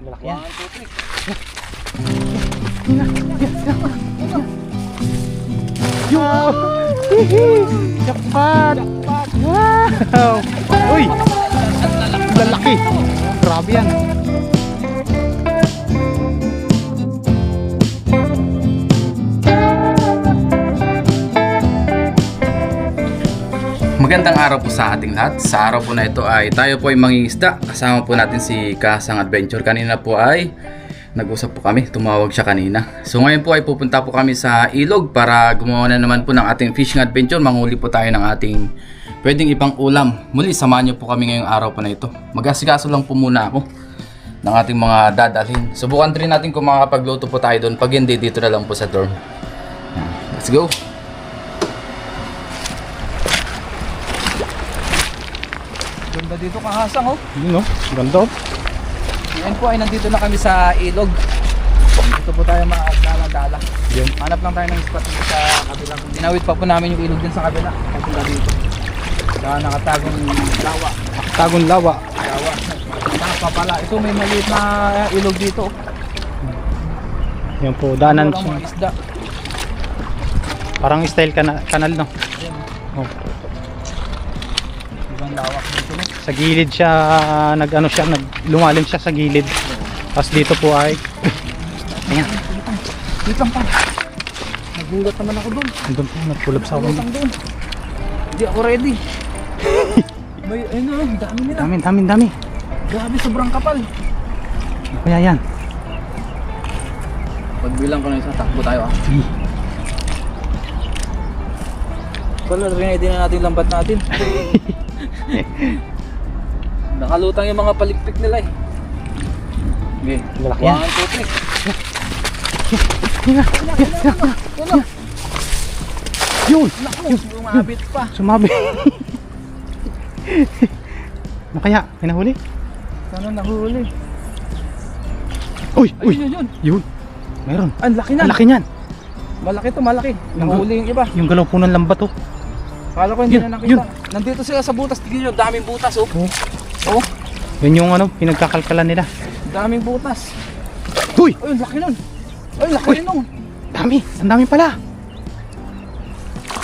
Lalaki yan. 1, 2, 3. Yo! Jackpot! Wow! Uy! Lalaki! Grabe yan. Magandang araw po sa ating lahat. Sa araw po na ito ay tayo po ay mangingisda. Kasama po natin si Kasang Adventure. Kanina po ay nag-usap po kami, tumawag siya kanina. So ngayon po ay pupunta po kami sa ilog para gumawa na naman po ng ating fishing adventure. Manghuli po tayo ng ating pwedeng ipang ulam. Muli, samahan niyo po kami ngayong araw po na ito. Mag-asikaso lang po muna ako ng ating mga dadalhin. Subukan rin natin kung makakapagluto po tayo doon. Pag hindi, dito na lang po sa dorm. Let's go! Ganda dito Kahasang, oh. Yun, no? Ganda, oh. Ngayon po ay nandito na kami sa ilog. Dito po tayo makakadala-dala. Hanap lang tayo ng spot dito sa kabilang. Tinawid pa po namin yung ilog din sa kabila. Papunta dito. Kaya nakatagong lawa. Tagong lawa. Lawa. Tapa pala. Ito may maliit na ilog dito. Yan po, daanan Walang siya. mga isda. Parang style kanal, no? Ayan, Oh. ibang lawak dito, no? Sa gilid siya, lumalim siya sa gilid. Tapos dito po ay, ayan, Wait lang pa. Nagulat naman ako doon. andun po, nagpulab sa Nagulat akin. lang doon. Hindi ako ready. May, ayun na, dami nila. Dami. Grabe, sobrang kapal. Kaya yan. Pagbilang ko na isa, takbo tayo ah. Wala, ready na natin yung lambat natin. Nakalutang yung mga palikpik nila eh. Okay. Lalaki yan. 1, 2, 3. Yun! Umabit pa. Sumabi. Ano kaya? May nahuli? Sana nahuli. Uy! Ayun, yun. Yun! Mayroon. Ang laki na. Ang laki niyan. Malaki to, malaki. Nahuli yung iba. Yung galaw po ng lambat, oh. Kala ko hindi Yun, na nakita. Nandito sila sa butas. Tignan nyo, daming butas oh. Oh. Oh, Yun yung pinagkakalkalan nila. daming butas. Uy! Ay, ang laki nun. Ay, laki Uy. rin nun. Dami! Ang dami pala!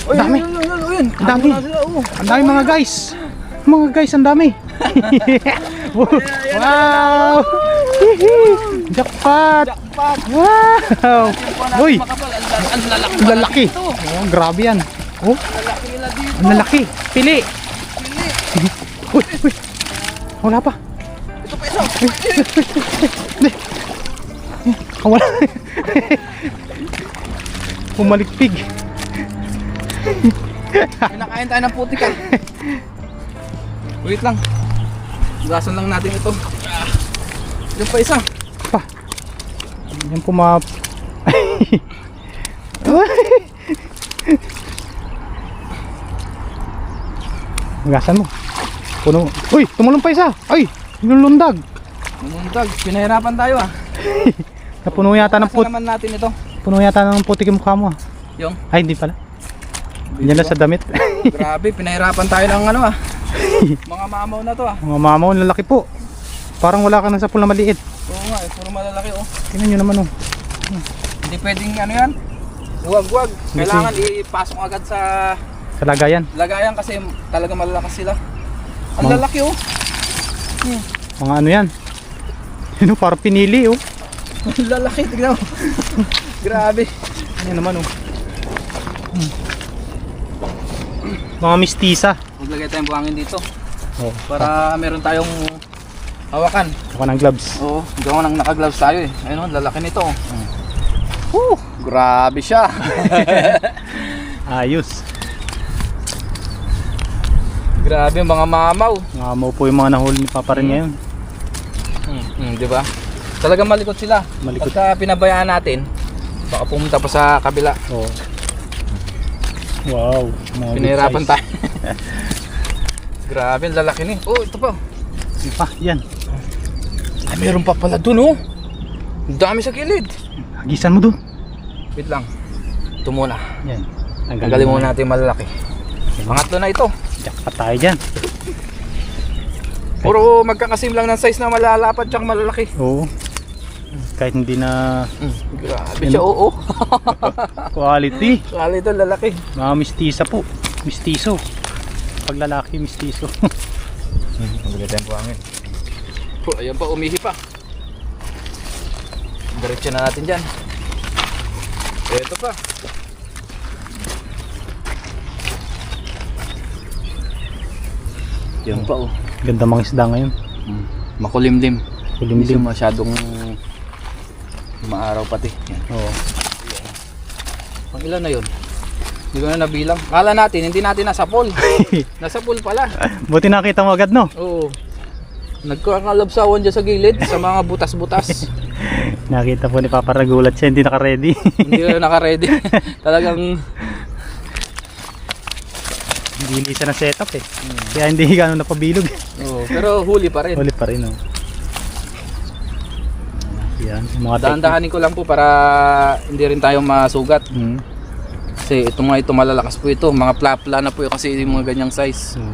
Ay, Dami. Ayun. Ang dami. Abo na sila, oh. Ang dami mga guys! Mga guys, ang dami! Wow! Hihi! Jackpot! Jackpot. Wow! Uy! Makapal, ang lalaki. Ang lalaki! Ito. Oh, grabe yan! Oh, Ang lalaki nila dito. ang lalaki! Pili! Pili. Uy! Uy! Wala pa! Ito pa isa. Wala! Pumalikpig! Kinakain tayo ng putikan. Wait lang. Gasan lang natin ito. Yung pa isa. Pa! Yan po mga... Magasan mo. Puno. Uy! Tumulong pa isa! Ay! Nilulundag! Mumundag. Pinahirapan tayo ah. Napuno yata ng Gasan naman natin ito. Puno yata ng putik yung mukha mo, ah. Yung. Ay, hindi pala. Yan lang sa damit. Grabe, pinahirapan tayo ng ano ah. Mga mamaw na to ah. Mga mamaw, lalaki po. Parang wala ka na sa pula maliit. Oo nga eh, puro malalaki oh. Tingnan nyo naman, oh. Hindi pwedeng ano yan. Huwag. Kailangan ipasok agad sa Sa lagayan. lagayan kasi talaga malalakas sila. Ang Mga- lalaki oh. Mga ano yan. Yun, oh, parang pinili, oh. Ang lalaki, tignan mo. Grabe. Yan naman, oh. Mga mistisa. Maglagay tayong buhangin dito Oh. para meron tayong hawakan. Ako ng gloves. Oo, gawa nang naka-gloves tayo eh. Ayun oh, lalaki nito. Grabe siya. Ayos. Grabe mga mamaw. Mga mo po yung mga nahuli ni Papa rin ngayon. Di ba? Talagang malikot sila. Malikot. Pagka pinabayaan natin, baka pumunta pa sa kabila. Oh. Wow. Mga good Pinahirapan size. tayo. Grabe, ang lalaki ni. Oh, ito pa. Ano pa? Yan. Ay, meron pa pala dun oh. Ang dami sa gilid. Hagisan mo dun. Wait lang. Ito muna. Yan. Tanggalin muna natin yung malalaki. Pangatlo na ito. Jackpot tayo dyan. Puro magkakasim lang ng size na malalapad tsaka malalaki. Oo. Kahit hindi na Grabe siya, oo. quality. Kali ito, lalaki. Mga mistisa po. Mistiso. Pag lalaki, mistiso. Maganda tayo po hangin. Oh, ayan pa, umihi pa. Diretso na natin dyan. Ito pa. Yan pa, oh. Ganda mga isda ngayon. Makulimlim. Hindi Kulimlim. masyadong maaraw pati. Yan. Oo. Pang ilan na yun? Hindi ko na nabilang. Kala natin, hindi natin nasa pool. Nasa pool pala. Buti nakita mo agad, no? Oo. Nagkakalabsawan dyan sa gilid, sa mga butas-butas. Nakita po ni Papa nagulat siya, hindi naka-ready. Hindi na naka-ready. Talagang Hindi siya na setup eh. Kaya hindi gano'n napabilog. oo, pero huli pa rin. Ulit pa rin, oh. Yan, mga Dahan-dahanin ko lang po para hindi rin tayo masugat. Hmm. Kasi ito malalakas po ito. Mga plapla na po yun kasi yung mga ganyang size. So,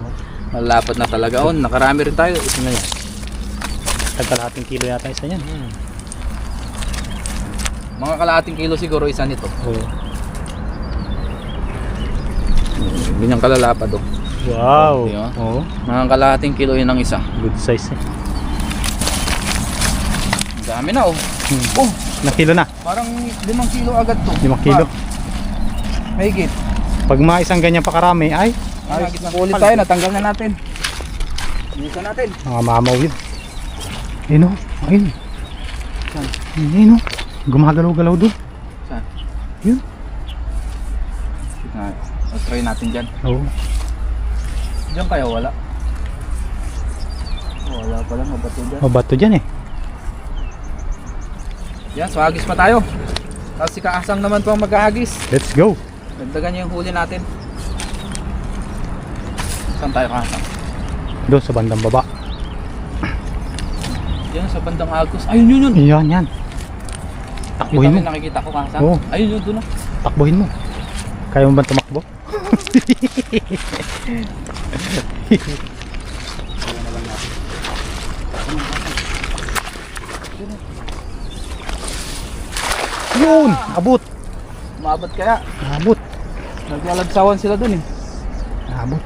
Malapad na talaga. Oh, nakarami rin tayo. Ito na yan. tagkalahating kilo yata isa yan. Mga kalahating kilo siguro isa nito. Oo. Ganyang kalalapad oh. Wow. Di ba? Oo. Mga kalahating kilo yun ang isa. Good size eh. Ang dami na oh. Oh, Na kilo na. parang 5 kilo agad to. 5 kilo. Mahigit. Pag mga isang ganyan pa karami ay Ayos na ulit tayo. Natanggal na natin. Inisan natin. mga mamaw yun. Ayun o. Ayun. Saan? Ayun o. Gumagalaw-galaw doon. Saan? Yun. Try natin dyan. Oo. Diyan kaya wala? Wala pala, mabato dyan. Mabato dyan eh. Yan, so hagis pa tayo. Tapos si Kaasang naman po ang maghahagis. Let's go. Dagdagan niyo yung huli natin. Saan tayo, Kaasang? Doon sa bandang baba. Yan, sa bandang Agos. Ayun yun yun! Yan, yan. Takbuhin mo. Nakikita ko, Kaasang. Oo. Ayun yun, doon na. Takbuhin mo. Kaya mo ba tumakbo? Yun! Abot! Umabot kaya. Abot! Naglalagsawan sila dun eh. Abot.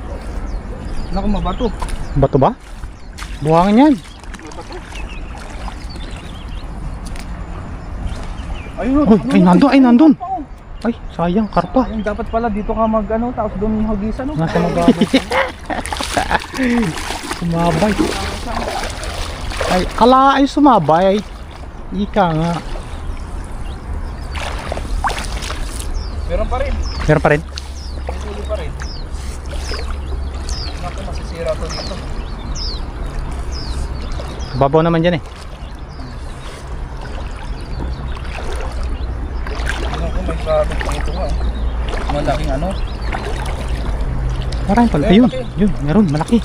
Naku, mabato. Bato ba? Buhangin yan. Ayun, Uy, ay nandun, ay nandun. Ay, sayang, karpa. Ayun, dapat pala dito ka mag ano, tapos doon yung hagisan. No? Nasa magabo. Sumabay. Ay, ala ay sumabay. Ay, ika nga. Meron pa rin. Meron pa rin. May huli pa rin. Naku, masisira to dito. Babaw naman dyan eh. Naku, may grabe po ito nga. Malaking ano. Marami pala. Eh, Ayun, malaki. yun, meron, malaki.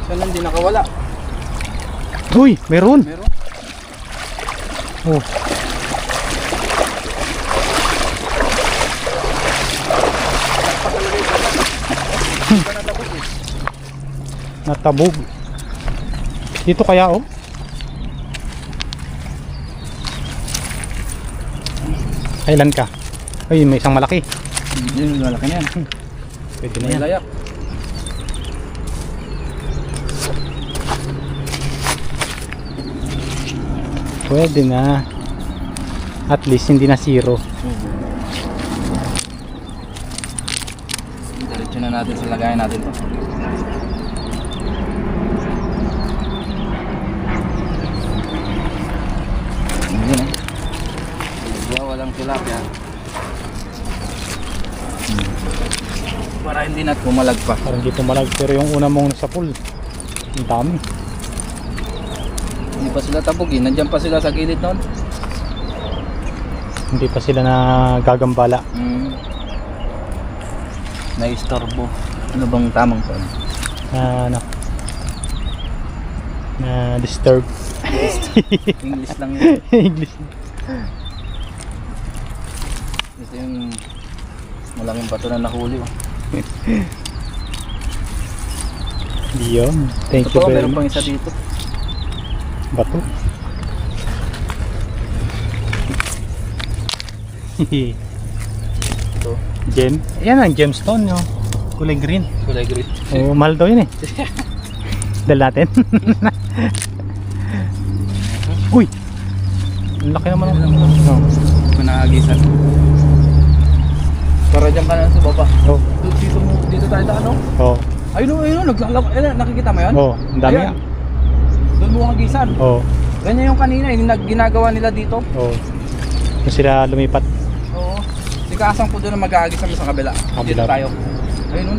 Sana hindi nakawala. Uy, meron. Meron. Oh. Natabog. Dito kaya oh. Kailan ka? Ay, may isang malaki. Yun, malaki na yan. Pwede na May yan. layak. Pwede na. At least hindi na zero. Diretso na natin sa lagayan natin to. Yun eh. Walang tilapia. Para hindi na kumalag pa. Parang dito malag. Pero yung una mong nasa pool, ang dami. Hindi pa sila tabugin. Nandiyan pa sila sa gilid noon. Hindi pa sila na gagambala. Naistorbo. Ano bang tamang to? Na ano? Na disturb. English lang yun. English. Ito yung malaking bato na nahuli. Oh. Yun. Thank Ito you po, very meron pang much. isa dito. Bato. Ito, Gem. Yan ang gemstone, no? Kulay green. kulay green. Oo, mahal daw yun eh. Dal natin. Uy! Ang laki naman. Oh. Manahagisan. Para dyan ka na sa baba. Oh. Dito tayo sa ano? Oh. Ayun, naglalak. Ayun, nakikita mo yan? Oh, ang dami. Ayan. Doon mo hagisan. Oh. Ganyan yung kanina, yung ginagawa nila dito. Oh. Kung sila lumipat. Oo. Si Kasang po doon na mag-aagisan sa kabila. Dito Kabila. tayo. Ayun,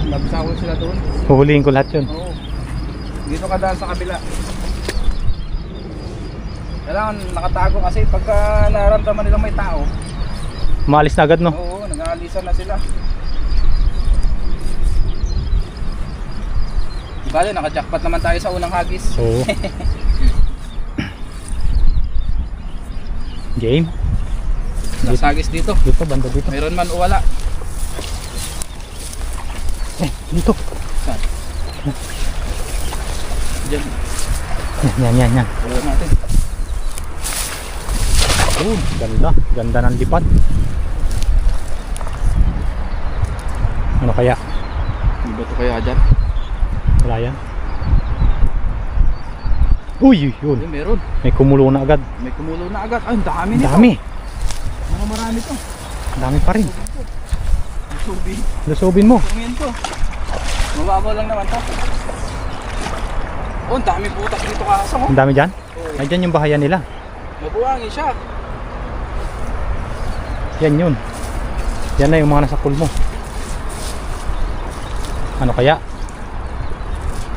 nagsawol sila doon. Huhulihin ko lahat yun. Oo. Dito ka daan sa kabila. Kailangan nakatago kasi pagka naramdaman nilang may tao. Maalis na agad, no? Oo, nag-aalisan na sila. Bale, naka-jackpot naman tayo sa unang hagis. Oo. Game. Last hagis dito. Dito, banda dito. Mayroon man o wala. Dito. Saan? Diyan. Yan. Wala natin. Oh, ganda. Ganda ng lipad. Ano kaya? May bato kaya dyan? Wala yan. Uy, yun. Ay, meron. May kumulo na agad. May kumulo na agad. Ay, ang dami Ang nito. dami. Marami to. Ang dami pa rin. Subi. Lusubin mo. Tumingin ko. Mababaw lang naman to. Oh, ang dami butas dito Kasang. Ang dami dyan. Oh. Ay, dyan yung bahayan nila. Mabuhangin siya. Yan yun. Yan na yung mga nasa pool mo. Ano kaya?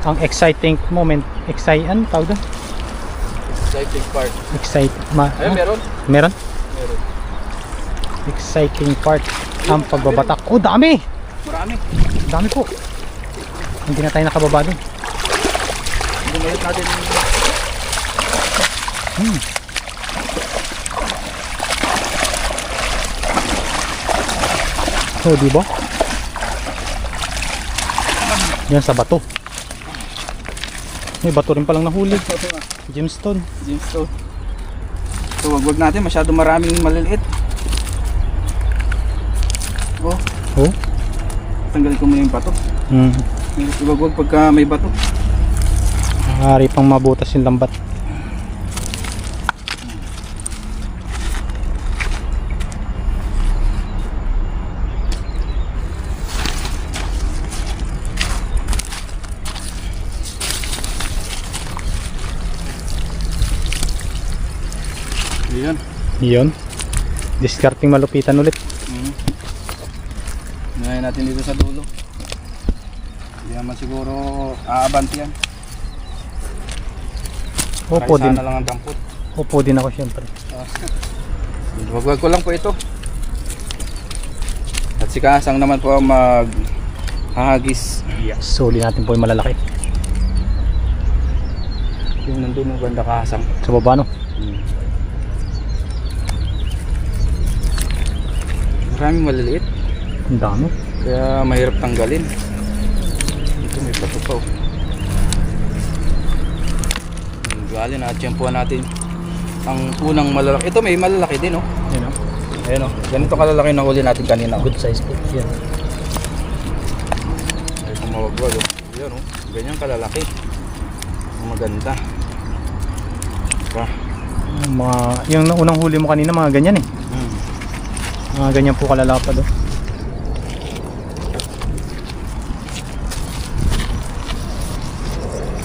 Ang exciting moment. Ano tawag doon? Exciting part. Ayun, meron. Meron? Meron. Exciting part. Ang pagbabatak. Oh, dami! Marami. Dami po. Hindi na tayo nakababa doon. Gumayot natin. So, di ba? Yan sa bato. May bato rin palang nahuli. Gemstone. Gemstone. So, wag natin. Masyado maraming maliliit. Oh, Oh. tanggalin ko muna yung bato. Wag pagka may bato. Maaari pang mabutas yung lambat. Ayan. Yun. Discarding malupitan ulit. Ngayon natin dito sa dulo. Hindi naman siguro aabanti yan. Opo din. Sana lang ang dampot. Opo din ako syempre. Wag ko lang po ito. At si Kasang naman po ang maghahagis. Yes. Suli natin po yung malalaki. Yung nandun ng banda Kasang. Sa baba, no? Maraming maliliit. Ang dami. Kaya mahirap tanggalin. Ito may bato pa. Gali na tiyempuan natin ang unang malalaki. Ito may malalaki din, oh. Yan, no? Ayan, oh. Ganito kalalaki na huli natin kanina. Good size po. Yan. Ay, kumawagwag, oh. Ayan, oh. Ganyan kalalaki. Maganda. Diba? Yung unang huli mo kanina, mga ganyan eh. Mga ganyan po kalalapad, oh.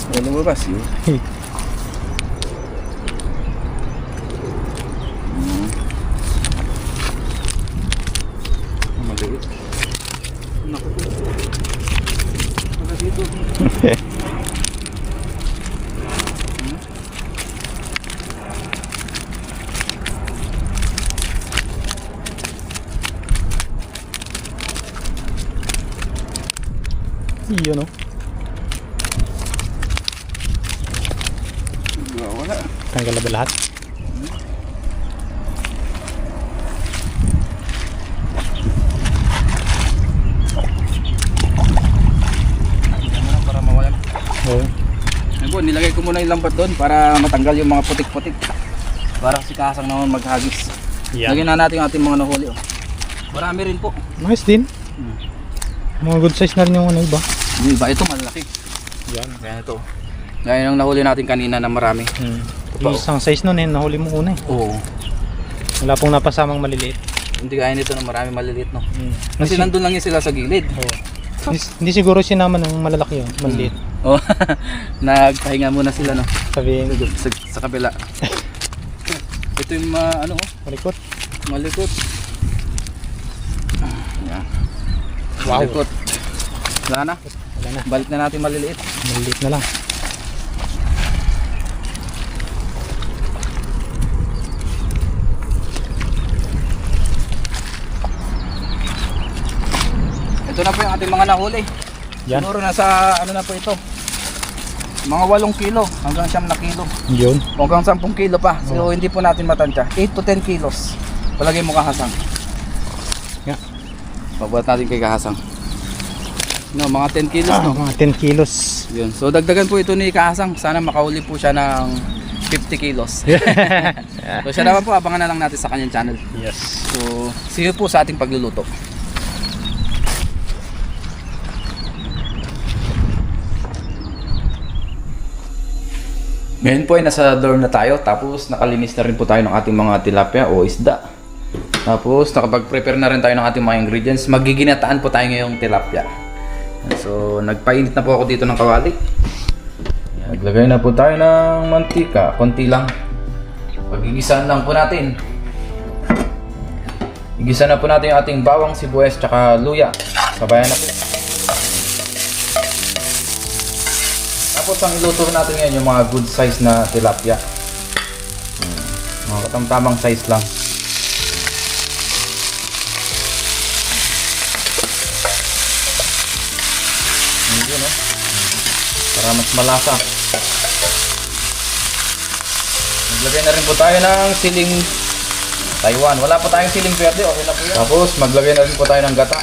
Ayan, lumabas, yun. Maliit. Naku po. Wala dito. Iyon, no? Wala. Tanggal na ba lahat? Para mawalan. Oo. Ayun po, nilagay ko muna yung lambat doon para matanggal yung mga putik-putik. Para si Kasang naman maghagis. Lagyan na natin yung ating mga nahuli. Oh. Marami rin po. Nice din. Mga good size na rin yung ano iba. Yung iba, ito malaki. Yan. Kaya ito. Gaya ng nahuli natin kanina na marami. Yung isang size nun nahuli mo una eh. Oo. Wala pong napasamang maliliit. Hindi kaya nito na marami maliliit, no? Kasi nandun lang yun sila sa gilid. Hindi siguro sinama ng malalaki yun, maliit. Oh, nagpahinga muna sila, no? Sabihin, Sa kabila. Ito yung ano, malikot. malikot. Yan. Wow. Malikot. Wala na. Wala na. Balik na natin maliliit. Maliliit na lang. Ito na po yung ating mga nahuli. Yan. Siguro nasa ano na po ito. Mga 8 kilo hanggang 9 na kilo. Yun. Hanggang 10 kilo pa. So hindi po natin matansya. 8 to 10 kilos. Palagay mo Kahasang. Yeah. Pabuhat natin kay Kahasang. No, mga 10 kilos, no? Mga 10 kilos. Yun. So dagdagan po ito ni Kahasang. Sana makahuli po siya ng 50 kilos. So siya naman po, abangan na lang natin sa kanyang channel. Yes. So see you po sa ating pagluluto. Ngayon po ay nasa dorm na tayo, tapos nakalinis na rin po tayo ng ating mga tilapia o isda. Tapos nakapag-prepare na rin tayo ng ating mga ingredients. Magiginataan po tayo ngayong tilapia. So nagpainit na po ako dito ng kawali. Naglagay na po tayo ng mantika, konti lang. Pagigisahan lang po natin. Igisa na po natin yung ating bawang, sibuyas, tsaka luya. Sabayan na po. Tapos ang iluto natin ngayon yung mga good size na tilapia. Mga katamtamang size lang. Hindi, no? Para mas malasa. Maglagay na rin po tayo ng siling Taiwan. Wala pa tayong siling verde, okay na po yan. Tapos maglagay na rin po tayo ng gata.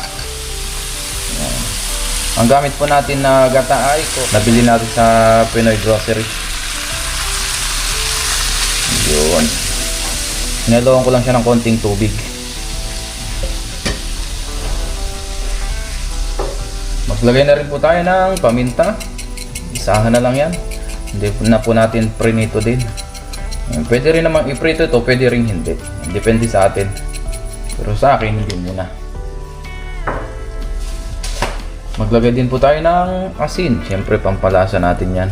Yan. Ang gamit po natin na gata ay nabili natin sa Pinoy Grocery. Yun. Hinaloan ko lang siya ng konting tubig. Maglagay na rin po tayo ng paminta. Isahan na lang yan. Hindi na po natin prinito din. Pwede rin naman iprito ito, pwede rin hindi. Depende sa atin. Pero sa akin, hindi muna. Maglagay din po tayo ng asin. Siyempre, pampalasa natin yan.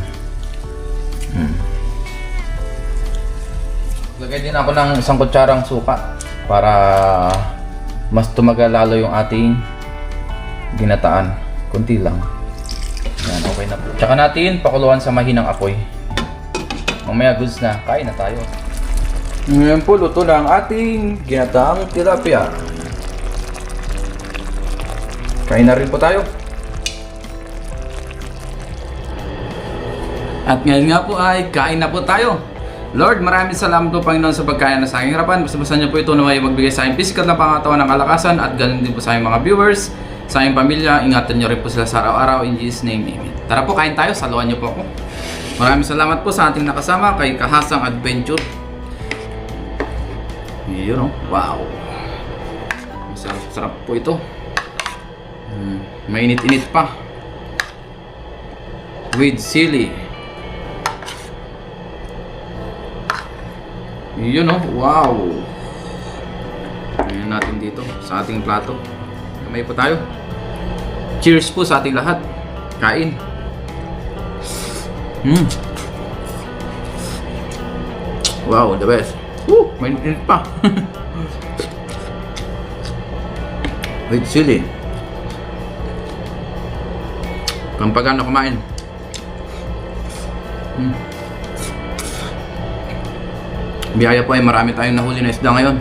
Maglagay din ako ng 1 kutsarang suka para mas tumagal lalo yung ating ginataan. Kunti lang. Yan, okay na po. Tsaka natin pakuluan sa mahinang apoy. Mamaya goods na, kain na tayo. Ngayon po, luto na ang ating ginataang tilapia. Kain na rin po tayo. At ngayon nga po ay kain na po tayo. Lord, maraming salamat po Panginoon sa pagkain na sa aking harapan. Basta niyo po ito na may magbigay sa aking physical na pangatawan ng kalakasan at ganun din po sa aking mga viewers, sa aking pamilya. Ingatan niyo rin po sila sa araw-araw. In Jesus' name, Amen. Tara po, kain tayo. Saluhan niyo po ako. Maraming salamat po sa ating nakasama kay Kahasang Adventure. Yun, oh. Wow. Masarap po ito. Mainit-init pa. With sili. Yun, oh. Wow. Ayan natin dito sa ating plato. Kamay po tayo. Cheers po sa ating lahat. Kain. Wow, the best. Woo! Mainit pa. With chili. Pampagan na kumain. Biyaya po ay marami tayong nahuli na isda ngayon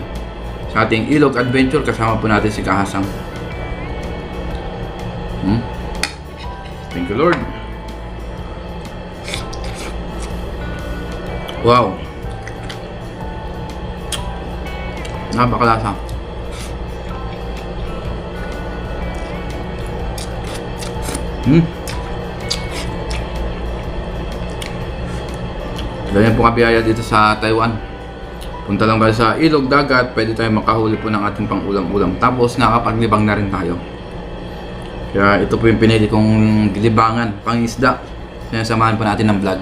sa ating Ilog Adventure. Kasama po natin si Kahasang. Thank you, Lord. Wow. Napakalasa. Ganyan po kabiyaya dito sa Taiwan. Punta lang tayo sa ilog, dagat, pwede tayo makahuli po ng ating pang-ulam-ulam. Tapos nakapaglibang na rin tayo. Kaya ito po yung pinili kong libangan, pang-isda. Sinasamahan po natin ng vlog.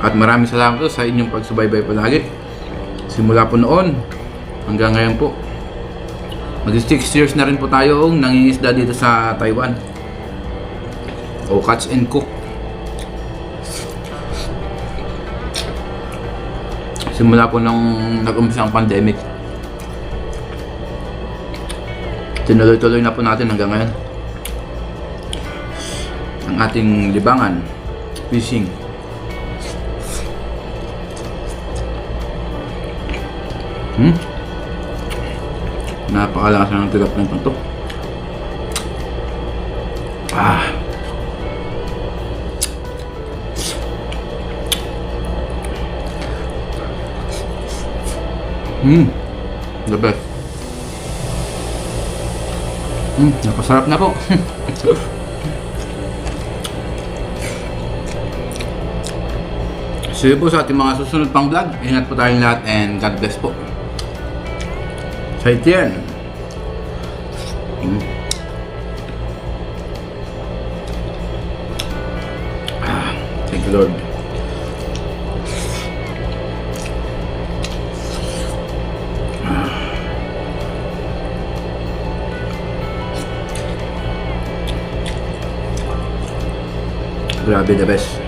At maraming salamat po sa inyong pagsubaybay palagi. Simula po noon hanggang ngayon po. Mag-6 years na rin po tayong nangingisda dito sa Taiwan. O catch and cook. Simula po nung nag-umpisa ang pandemic. Tinuloy-tuloy na po natin hanggang ngayon. Ang ating libangan, fishing. Napakalakas ng tilap ng ito. The best. Napasarap na po. See you po sa ating mga susunod pang vlog. Ingat po tayong lahat and God bless po. Saitian. Thank you, Lord. Grabe, the best.